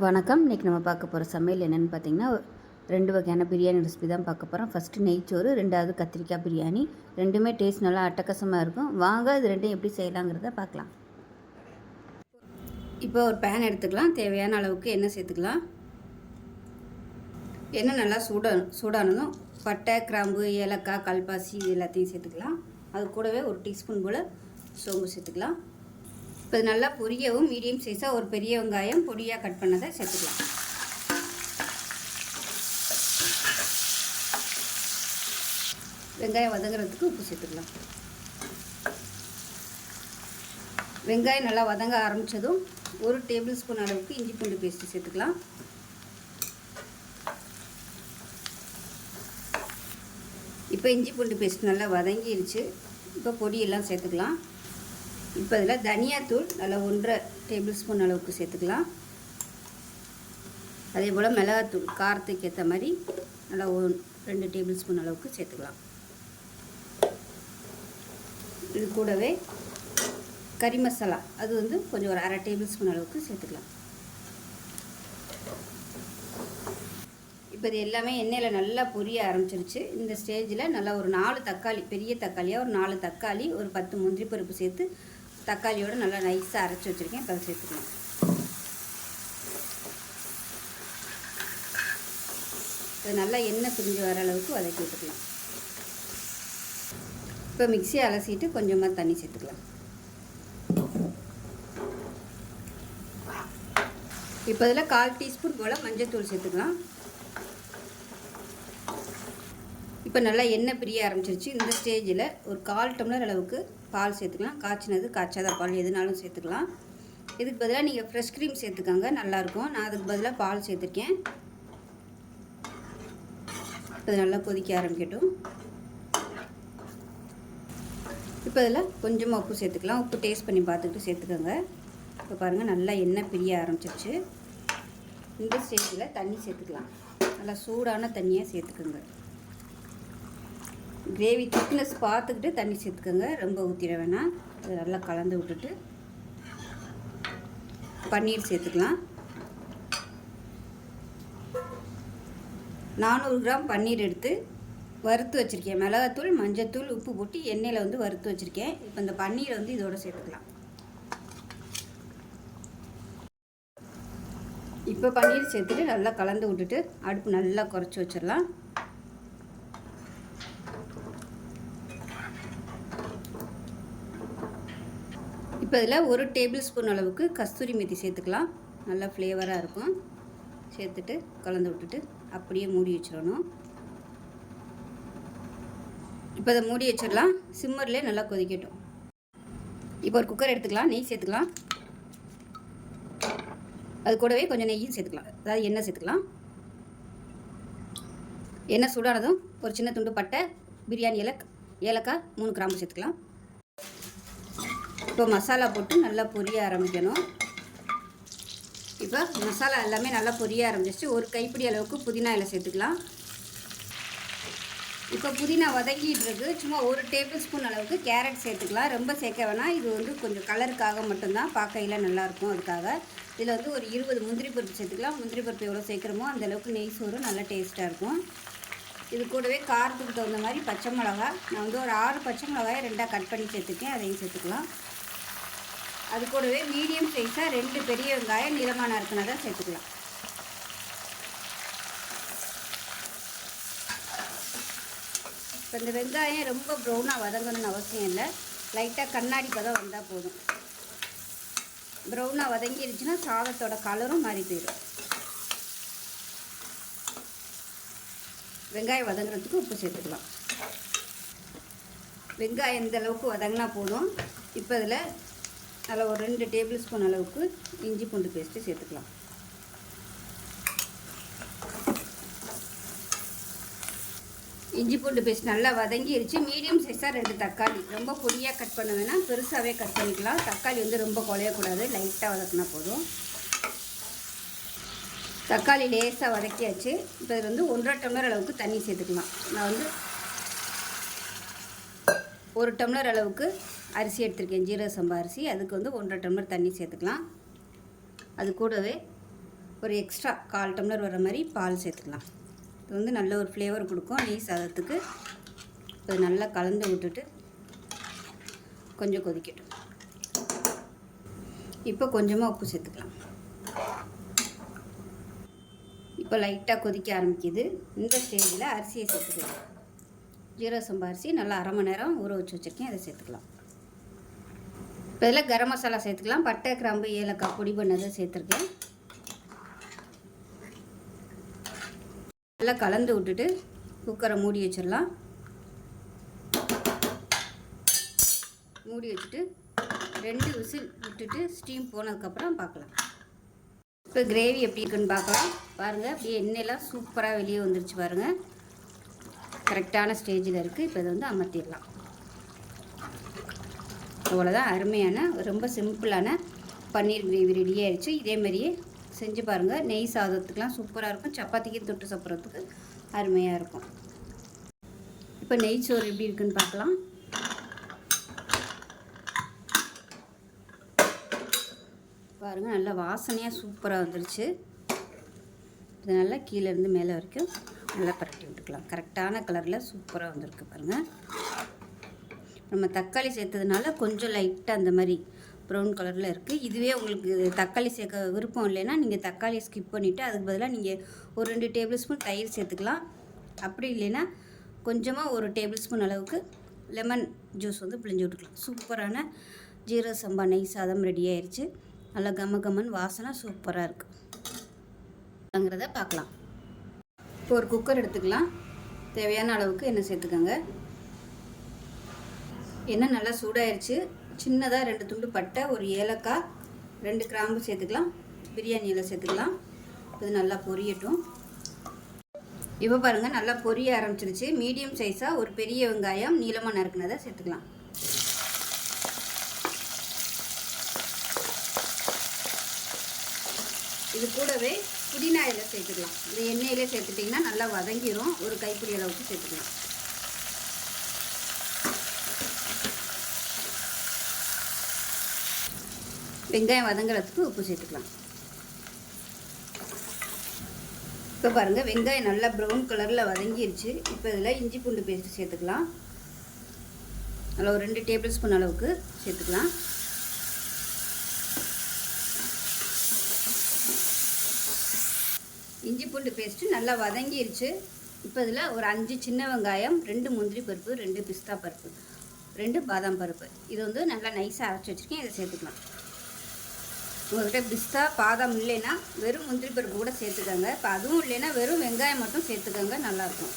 வணக்கம். இன்றைக்கி நம்ம பார்க்க போகிற சமையல் என்னென்னு பார்த்தீங்கன்னா, 2 வகையான பிரியாணி ரெசிபி தான் பார்க்க போகிறோம். ஃபஸ்ட்டு நெய்ச்சோறு, 2வது கத்திரிக்காய் பிரியாணி. 2மே டேஸ்ட் நல்லா அட்டகாசமாக இருக்கும். வாங்க இது 2யும் எப்படி செய்யலாங்கிறத பார்க்கலாம். இப்போ ஒரு பேன் எடுத்துக்கலாம். தேவையான அளவுக்கு எண்ணெய் சேர்த்துக்கலாம். எண்ணெய் நல்லா சூடானதும் பட்டை, கிராம்பு, ஏலக்காய், கல்பாசி இது எல்லாத்தையும் சேர்த்துக்கலாம். அது கூடவே ஒரு டீஸ்பூன் போல் சோம்பு சேர்த்துக்கலாம். இப்போ இது நல்லா பொரியவும் மீடியம் சைஸாக ஒரு பெரிய வெங்காயம் பொடியாக கட் பண்ணதை சேர்த்துக்கலாம். வெங்காயம் வதங்குறதுக்கு உப்பு சேர்த்துக்கலாம். வெங்காயம் நல்லா வதங்க ஆரம்பித்ததும் 1 டேபிள் ஸ்பூன் அளவுக்கு இஞ்சி பூண்டு பேஸ்ட்டு சேர்த்துக்கலாம். இப்போ இஞ்சி பூண்டு பேஸ்ட் நல்லா வதங்கிருச்சு. இப்போ பொடியெல்லாம் சேர்த்துக்கலாம். இப்போ இதில் தனியாத்தூள் நல்லா 1.5 டேபிள் ஸ்பூன் அளவுக்கு சேர்த்துக்கலாம். அதே போல் மிளகாத்தூள் காரத்துக்கு ஏற்ற மாதிரி நல்லா 2 டேபிள் ஸ்பூன் அளவுக்கு சேர்த்துக்கலாம். இது கூடவே கறி மசாலா அது கொஞ்சம் ஒரு 1/2 டேபிள் ஸ்பூன் அளவுக்கு சேர்த்துக்கலாம். இப்போ இது எல்லாமே எண்ணெயில் நல்லா பொரிய ஆரம்பிச்சிருச்சு. இந்த ஸ்டேஜில் நல்லா ஒரு 4 தக்காளி, பெரிய தக்காளியாக ஒரு 4 தக்காளி, ஒரு 10 முந்திரி பருப்பு சேர்த்து தக்காளியோடு நல்லா நைஸாக அரைச்சி வச்சுருக்கேன். இப்போ சேர்த்துக்கலாம். இது நல்லா எண்ணெய் பிரிஞ்சு வர அளவுக்கு வதக்கி விட்டுக்கலாம். இப்போ மிக்ஸியை அலசிட்டு கொஞ்சமாக தண்ணி சேர்த்துக்கலாம். இப்போ இதில் 1/4 டீஸ்பூன் போல் மஞ்சள்தூள் சேர்த்துக்கலாம். இப்போ நல்லா எண்ணெய் பிரிய ஆரம்பிச்சிருச்சு. இந்த ஸ்டேஜில் ஒரு 1/4 டம்ளர் அளவுக்கு பால் சேர்த்துக்கலாம். காய்ச்சினது, காய்ச்சாத பால் எதுனாலும் சேர்த்துக்கலாம். இதுக்கு பதிலாக நீங்கள் ஃப்ரெஷ் க்ரீம் சேர்த்துக்கோங்க, நல்லாயிருக்கும். நான் அதுக்கு பதிலாக பால் சேர்த்துருக்கேன். இது நல்லா கொதிக்க ஆரம்பிக்கட்டும். இப்போ இதில் கொஞ்சமாக உப்பு சேர்த்துக்கலாம். உப்பு டேஸ்ட் பண்ணி பார்த்துக்கிட்டு சேர்த்துக்கோங்க. இப்போ பாருங்கள் நல்லா எண்ணெய் பிரிய ஆரம்பிச்சிருச்சு. இந்த ஸ்டேஜில் தண்ணி சேர்த்துக்கலாம். நல்லா சூடான தண்ணியாக சேர்த்துக்கோங்க. கிரேவி திக்னஸ் பார்த்துக்கிட்டு தண்ணி சேர்த்துக்கோங்க, ரொம்ப ஊற்றிட வேணாம். அதை நல்லா கலந்து விட்டுட்டு பன்னீர் சேர்த்துக்கலாம். 400 கிராம் பன்னீர் எடுத்து வறுத்து வச்சுருக்கேன். மிளகாத்தூள், மஞ்சத்தூள், உப்பு போட்டு எண்ணெயில் வறுத்து வச்சுருக்கேன். இப்போ இந்த பன்னீரை இதோட சேர்த்துக்கலாம். இப்போ பன்னீர் சேர்த்துட்டு நல்லா கலந்து விட்டுட்டு அடுப்பு நல்லா குறைச்சி வச்சிடலாம். இப்போ இதில் 1 டேபிள் ஸ்பூன் அளவுக்கு கஸ்தூரி மெத்தி சேர்த்துக்கலாம். நல்லா ஃப்ளேவராக இருக்கும். சேர்த்துட்டு கலந்து விட்டுட்டு அப்படியே மூடி வச்சிடணும். இப்போ அதை மூடி வச்சிடலாம். சிம்மர்லேயே நல்லா கொதிக்கட்டும். இப்போ ஒரு குக்கர் எடுத்துக்கலாம். நெய் சேர்த்துக்கலாம். அது கூடவே கொஞ்சம் நெய்யும் சேர்த்துக்கலாம், அதாவது எண்ணெய் சேர்த்துக்கலாம். எண்ணெய் சூடானதும் ஒரு சின்ன துண்டு பட்டை, பிரியாணி ஏலக்காய், 3 கிராம்பு சேர்த்துக்கலாம். இப்போ மசாலா போட்டு நல்லா பொரிய ஆரம்பிக்கணும். இப்போ மசாலா எல்லாமே நல்லா பொரிய ஆரம்பிச்சிச்சு. ஒரு கைப்பிடி அளவுக்கு புதினா இலை சேர்த்துக்கலாம். இப்போ புதினா வதக்கிட்டு சும்மா 1 டேபிள் ஸ்பூன் அளவுக்கு கேரட் சேர்த்துக்கலாம். ரொம்ப சேர்க்க வேணாம். இது கொஞ்சம் கலருக்காக மட்டும்தான், பார்க்கையில் நல்லாயிருக்கும். அதுக்காக இதில் ஒரு 20 முந்திரி பருப்பு சேர்த்துக்கலாம். முந்திரி பருப்பு எவ்வளோ சேர்க்குறோமோ அந்தளவுக்கு நெய் சோறு நல்லா டேஸ்ட்டாக இருக்கும். இது கூடவே காரத்துக்கு தகுந்த மாதிரி பச்சை மிளகா, நான் ஒரு 6 பச்சை மிளகாயை 2ஆக கட் பண்ணி சேர்த்துருக்கேன். அதையும் சேர்த்துக்கலாம். அது கூடவே மீடியம் சைஸாக 2 பெரிய வெங்காயம் நீளமான இருக்குனதை சேர்த்துக்கலாம். இப்போ இந்த வெங்காயம் ரொம்ப ப்ரௌனாக வதங்கணும்னு அவசியம் இல்லை. லைட்டாக கண்ணாடி பதம் வந்தால் போதும். ப்ரௌனாக வதங்கிருச்சுன்னா சாதத்தோட கலரும் மாறி போயிடும். வெங்காயம் வதங்குறதுக்கு உப்பு சேர்த்துக்கலாம். வெங்காயம் இந்த அளவுக்கு வதங்கினா போதும். இப்போ இதில் அதில் ஒரு 2 டேபிள் ஸ்பூன் அளவுக்கு இஞ்சி பூண்டு பேஸ்ட்டு சேர்த்துக்கலாம். இஞ்சி பூண்டு பேஸ்ட் நல்லா வதங்கிருச்சு. மீடியம் சைஸாக 2 தக்காளி, ரொம்ப பொடியாக கட் பண்ண வேணாம், பெருசாகவே கட் பண்ணிக்கலாம். தக்காளி ரொம்ப குழையக்கூடாது, லைட்டாக வதக்கினா போதும். தக்காளி லேசாக வதக்கியாச்சு. இப்போ இது 1.5 டம்ளர் அளவுக்கு தண்ணி சேர்த்துக்கலாம். நான் 1 டம்ளர் அளவுக்கு அரிசி எடுத்துருக்கேன், ஜீரக சம்பா அரிசி. அதுக்கு 1.5 டம்ளர் தண்ணி சேர்த்துக்கலாம். அது கூடவே ஒரு எக்ஸ்ட்ரா 1/4 டம்ளர் வர மாதிரி பால் சேர்த்துக்கலாம். இது வந்து நல்ல ஒரு ஃப்ளேவர் கொடுக்கும் நெய் சாதத்துக்கு. இது நல்லா கலந்து விட்டுட்டு கொஞ்சம் கொதிக்கட்டும். இப்போ கொஞ்சமாக உப்பு சேர்த்துக்கலாம். இப்போ லைட்டாக கொதிக்க ஆரம்பிக்குது. இந்த ஸ்டேஜில் அரிசியை சேர்த்துக்கலாம். ஜீரக சம்பா அரிசி நல்லா 1/2 மணி நேரம் ஊற வச்சு வச்சுருக்கேன். அதை சேர்த்துக்கலாம். இப்போ இதில் கரம் மசாலா சேர்த்துக்கலாம். பட்டை, கிராம்பு, ஏலக்காய் பொடி பண்ணதை சேர்த்துருக்கேன். நல்லா கலந்து விட்டுட்டு குக்கரை மூடி வச்சிடலாம். மூடி வச்சுட்டு 2 விசில் விட்டுட்டு ஸ்டீம் போனதுக்கப்புறம் பார்க்கலாம். இப்போ கிரேவி எப்படி இருக்குன்னு பார்க்கலாம். பாருங்கள், அப்படியே எண்ணெயெல்லாம் சூப்பராக வெளியே வந்துருச்சு பாருங்கள். கரெக்டான ஸ்டேஜில் இருக்குது. இப்போ இதை வந்து அமர்த்திடலாம். அவ்வளோதான், அருமையான ரொம்ப சிம்பிளான பன்னீர் கிரேவி ரெடி ஆயிடுச்சு. இதேமாதிரியே செஞ்சு பாருங்கள். நெய் சாதத்துக்கெலாம் சூப்பராக இருக்கும். சப்பாத்திக்கு தொட்டு சாப்பிட்றதுக்கு அருமையாக இருக்கும். இப்போ நெய் சோறு எப்படி இருக்குன்னு பார்க்கலாம். பாருங்கள், நல்லா வாசனையாக சூப்பராக வந்துருச்சு. இது நல்லா கீழேருந்து மேலே வரைக்கும் நல்லா பரட்டி விட்டுக்கலாம். கரெக்டான கலரில் சூப்பராக வந்திருக்கு பாருங்கள். நம்ம தக்காளி சேர்த்ததுனால கொஞ்சம் லைட்டாக அந்த மாதிரி ப்ரௌன் கலரில் இருக்குது. இதுவே உங்களுக்கு தக்காளி சேர்க்க விருப்பம் இல்லைன்னா நீங்கள் தக்காளியை ஸ்கிப் பண்ணிவிட்டு அதுக்கு பதிலாக நீங்கள் ஒரு 2 டேபிள் ஸ்பூன் தயிர் சேர்த்துக்கலாம். அப்படி இல்லைன்னா கொஞ்சமாக ஒரு டேபிள் ஸ்பூன் அளவுக்கு லெமன் ஜூஸ் வந்து பிழிஞ்சு விட்டுக்கலாம். சூப்பரான ஜீரக சம்பா நெய் சாதம் ரெடி ஆயிடுச்சு. நல்லா கம வாசனை சூப்பராக இருக்குங்கிறத பார்க்கலாம். இப்போ ஒரு குக்கர் எடுத்துக்கலாம். தேவையான அளவுக்கு எண்ணெய் சேர்த்துக்கோங்க. எண்ணெய் நல்லா சூடாயிருச்சு. சின்னதாக 2 துண்டு பட்டை, ஒரு ஏலக்காய், 2 கிராம்பு சேர்த்துக்கலாம். பிரியாணி இலை சேர்த்துக்கலாம். இது நல்லா பொரியட்டும். இப்போ பாருங்கள், நல்லா பொரிய ஆரம்பிச்சிருச்சு. மீடியம் சைஸாக ஒரு பெரிய வெங்காயம் நீளமாக நறுக்குனதை சேர்த்துக்கலாம். இது கூடவே புதினா இலை சேர்த்துக்கலாம். இந்த எண்ணெயிலே சேர்த்துட்டிங்கன்னா நல்லா வதங்கிடும். ஒரு கைப்பிடி அளவுக்கு சேர்த்துக்கலாம். வெங்காயம் வதங்குறதுக்கு உப்பு சேர்த்துக்கலாம். இப்போ பாருங்கள், வெங்காயம் நல்லா ப்ரௌன் கலரில் வதங்கிருச்சு. இப்போ இதில் இஞ்சி பூண்டு பேஸ்ட் சேர்த்துக்கலாம். அதில் ஒரு 2 டேபிள் ஸ்பூன் அளவுக்கு சேர்த்துக்கலாம். இஞ்சி பூண்டு பேஸ்ட்டு நல்லா வதங்கிருச்சு. இப்போ இதில் ஒரு 5 சின்ன வெங்காயம், 2 முந்திரி பருப்பு, 2 பிஸ்தா பருப்பு, 2 பாதாம் பருப்பு, இது வந்து நல்லா நைஸாக அரைச்சி வச்சுருக்கேன். இதை சேர்த்துக்கலாம். உங்கள்கிட்ட பிஸ்தா பாதாம் இல்லைன்னா வெறும் முந்திரி பருப்பு கூட சேர்த்துக்கோங்க. இப்போ அதுவும் இல்லைன்னா வெறும் வெங்காயம் மட்டும் சேர்த்துக்கோங்க, நல்லாயிருக்கும்.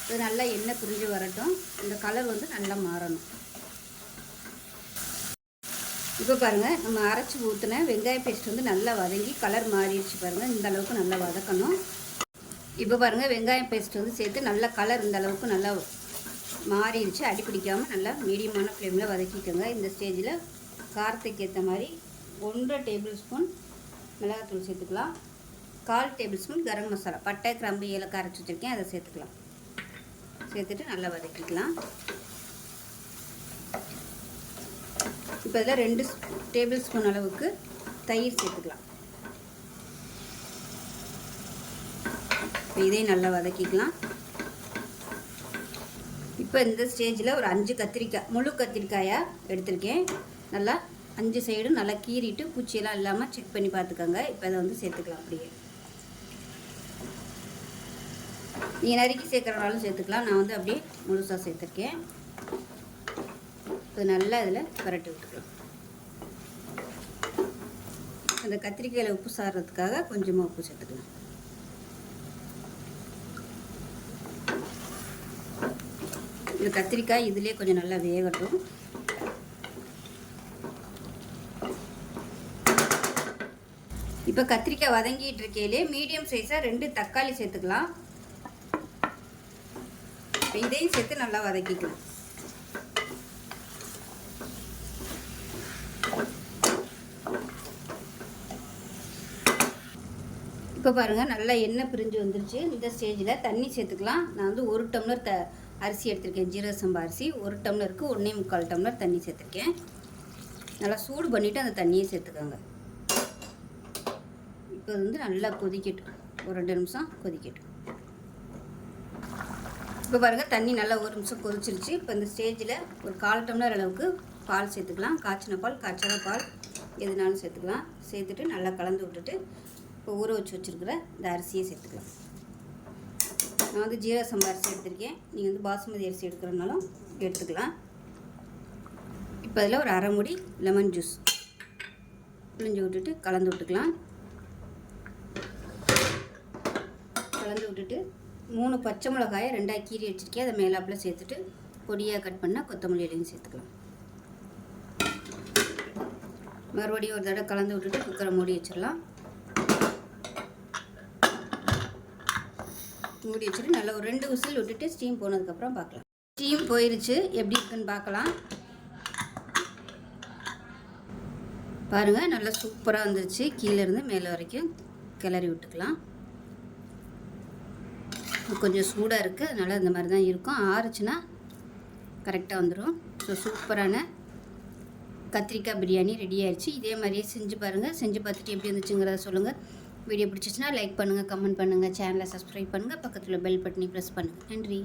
இது நல்லா எண்ணெய் பிரிஞ்சு வரட்டும். இந்த கலர் வந்து நல்லா மாறணும். இப்போ பாருங்கள், நம்ம அரைச்சி ஊற்றின வெங்காய பேஸ்ட் வந்து நல்லா வதங்கி கலர் மாறிடுச்சு பாருங்கள். இந்த அளவுக்கு நல்லா வதக்கணும். இப்போ பாருங்கள், வெங்காயம் பேஸ்ட் வந்து சேர்த்து நல்லா கலர் இந்த அளவுக்கு நல்லா மாறிடுச்சு. அடி பிடிக்காமல் நல்லா மீடியமான ஃப்ளேமில் வதக்கிக்கோங்க. இந்த ஸ்டேஜில் காரத்துக்கு ஏற்ற மாதிரி 1.5 டேபிள் ஸ்பூன் மிளகாத்தூள் சேர்த்துக்கலாம். 1/4 டேபிள் ஸ்பூன் கரம் மசாலா, பட்டை, கிராம்பு, ஏலக்காய் அரைச்சி வச்சுருக்கேன். அதை சேர்த்துக்கலாம். சேர்த்துட்டு நல்லா வதக்கிக்கலாம். இப்போ இதில் 2 டேபிள் ஸ்பூன் அளவுக்கு தயிர் சேர்த்துக்கலாம். இதையும் நல்லா வதக்கிக்கலாம். இப்போ இந்த ஸ்டேஜில் ஒரு 5 கத்திரிக்காய், முழு கத்திரிக்காயாக எடுத்திருக்கேன். நல்லா 5 சைடும் நல்லா கீறிட்டு பூச்சியெல்லாம் இல்லாமல் செக் பண்ணி பார்த்துக்கோங்க. இப்போ அதை வந்து சேர்த்துக்கலாம். அப்படியே நீங்கள் நறுக்கி சேர்க்குறனாலும் சேர்த்துக்கலாம். நான் வந்து அப்படியே முழுசாக சேர்த்துருக்கேன். இப்போ நல்லா இதில் பரட்டி விட்டுக்கலாம். அந்த கத்திரிக்காயில் உப்பு சாடுறதுக்காக கொஞ்சமாக உப்பு சேர்த்துக்கலாம். இந்த கத்திரிக்காய் இதிலே கொஞ்சம் நல்லா வேகட்டும். இப்போ கத்திரிக்காய் வதங்கிட்டு இருக்கையிலே மீடியம் சைஸாக 2 தக்காளி சேர்த்துக்கலாம். இப்போ இதையும் சேர்த்து நல்லா வதக்கிக்கலாம். இப்போ பாருங்கள், நல்லா எண்ணெய் பிரிஞ்சு வந்துருச்சு. இந்த ஸ்டேஜில் தண்ணி சேர்த்துக்கலாம். நான் வந்து 1 டம்ளர் அரிசி எடுத்திருக்கேன். ஜீரக சம்பா அரிசி 1 டம்ளருக்கு 1.25 டம்ளர் தண்ணி சேர்த்துருக்கேன். நல்லா சூடு பண்ணிவிட்டு அந்த தண்ணியை சேர்த்துக்கோங்க. இப்போ வந்து நல்லா கொதிக்கட்டும், ஒரு 2 நிமிஷம் கொதிக்கட்டும். இப்போ பாருங்கள் தண்ணி நல்லா 1 நிமிஷம் கொதிச்சிருச்சு. இப்போ இந்த ஸ்டேஜில் ஒரு 1/4 டம்ளர் அளவுக்கு பால் சேர்த்துக்கலாம். காய்ச்சின பால், காய்ச்சல பால் எதுனாலும் சேர்த்துக்கலாம். சேர்த்துட்டு நல்லா கலந்து விட்டுட்டு இப்போ ஊற வச்சு வச்சுருக்கிற இந்த அரிசியை சேர்த்துக்கலாம். நான் வந்து ஜீரக சம்பா அரிசி எடுத்திருக்கேன். நீங்கள் வந்து பாசுமதி அரிசி எடுக்கிறனாலும் எடுத்துக்கலாம். இப்போ அதில் ஒரு 1/2 மூடி லெமன் ஜூஸ் பிழிஞ்சு விட்டுட்டு கலந்து விட்டுக்கலாம். கலந்து விட்டுட்டு 3 பச்சை மிளகாயை 2ஆக கீறி வச்சுருக்கேன். அதை மேலாப்பில் சேர்த்துட்டு பொடியாக கட் பண்ணால் கொத்தமல்லி இலையும் சேர்த்துக்கலாம். மறுபடியும் ஒரு தடவை கலந்து விட்டுட்டு குக்கரை மூடி வச்சிடலாம். மூடி வச்சுட்டு நல்லா ஒரு 2 விசில் விட்டுட்டு ஸ்டீம் போனதுக்கப்புறம் பார்க்கலாம். ஸ்டீம் போயிடுச்சு, எப்படி இருக்குன்னு பார்க்கலாம். பாருங்கள் நல்லா சூப்பராக வந்துருச்சு. கீழேருந்து மேலே வரைக்கும் கிளறி விட்டுக்கலாம். கொஞ்சம் சூடாக இருக்குது, அதனால் இந்த மாதிரி தான் இருக்கும். ஆறுச்சுன்னா கரெக்டாக வந்துடும். ஸோ சூப்பரான கத்திரிக்காய் பிரியாணி ரெடி ஆயிடுச்சு. இதே மாதிரியே செஞ்சு பாருங்கள். செஞ்சு பார்த்துட்டு எப்படி இருந்துச்சுங்கிறத சொல்லுங்கள். வீடியோ பிடிச்சிச்சுன்னா லைக் பண்ணுங்கள், கமெண்ட் பண்ணுங்கள், சேனலை சப்ஸ்கிரைப் பண்ணுங்கள், பக்கத்தில் பெல் பட்டனை ப்ரெஸ் பண்ணுங்கள். நன்றி.